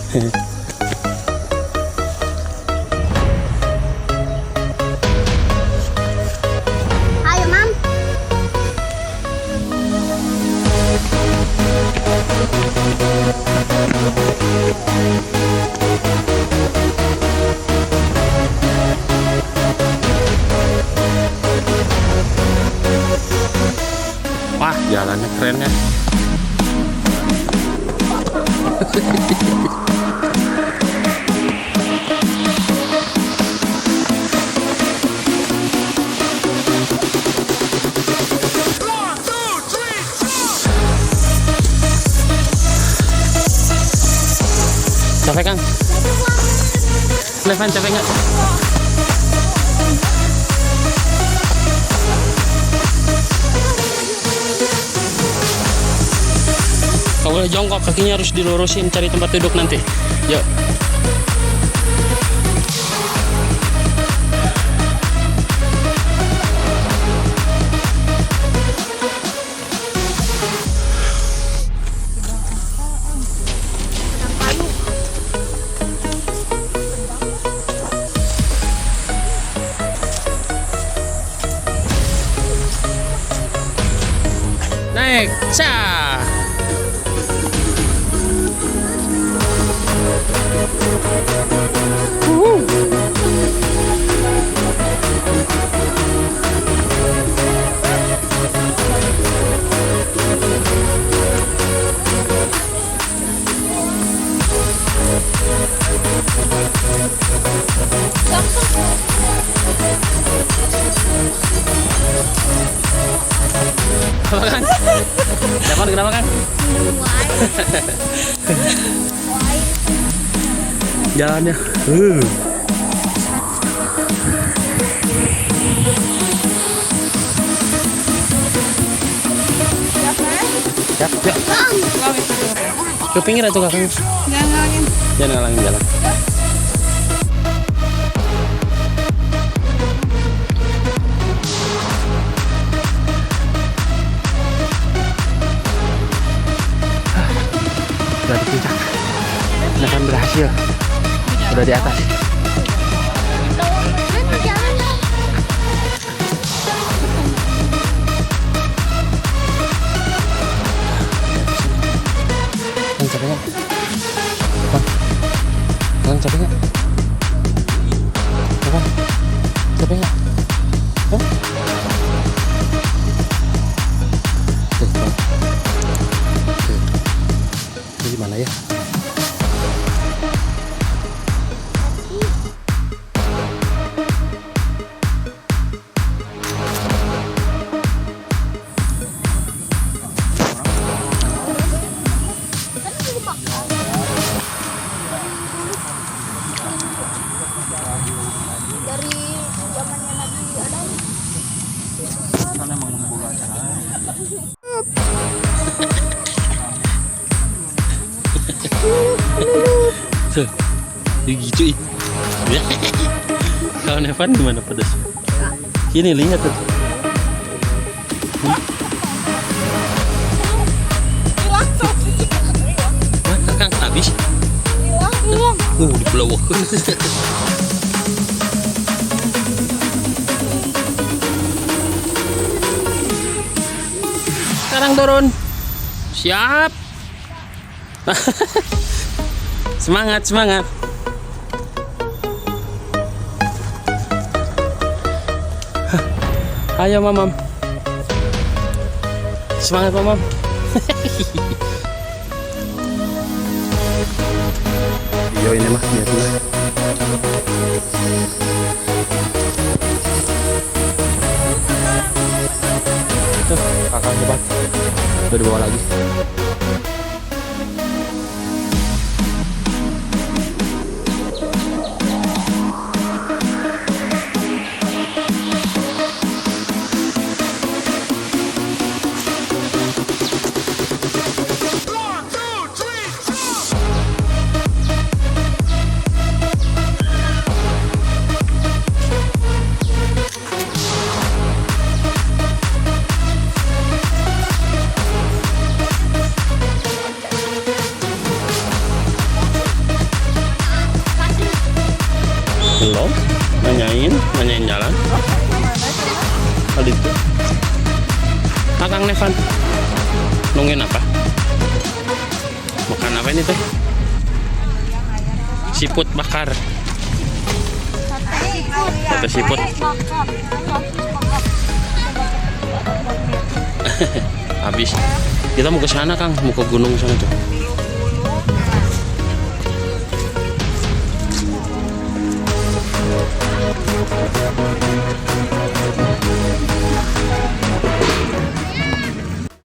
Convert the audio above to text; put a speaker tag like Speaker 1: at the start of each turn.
Speaker 1: Ayo, Mam.
Speaker 2: Wah, jalannya keren ya. Capek kan? Levan capek nggak? Kalau boleh jongkok, kakinya harus dilurusin, cari tempat duduk nanti. Yuk. Naik, sah. Apa kan? Dapat kenapa kan? Jalannya. Siap, siap. Ke pinggir atau kakaknya?
Speaker 1: Jangan ngalangin.
Speaker 2: Jangan ngalangin jalan. Udah di puncak. Akan berhasil. Udah di atas. Capek nggak? Kalian capek nggak? Apa? Capek nggak? Hah? Ini gimana ya?
Speaker 1: Dari zamannya Nabi Adam.
Speaker 3: Karena emang membuka acara.
Speaker 2: Tuh, gitu ih. Kalau Evan gimana pedas? Sini lihat tuh. Kakak habis. Dipelawak. Sekarang turun. Siap. Semangat, semangat. Ayo Mamam. Semangat Mamam. Yo ini mah biasa. Tuh, kakak hebat. Udah dibawa lagi. Belum? Nanyain jalan. Kali itu. Kang Nevan. Nungguin apa? Makan apa ini teh? Siput bakar. Sate siput. Habis. Kita mau ke sana, Kang. Mau ke gunung sana tuh.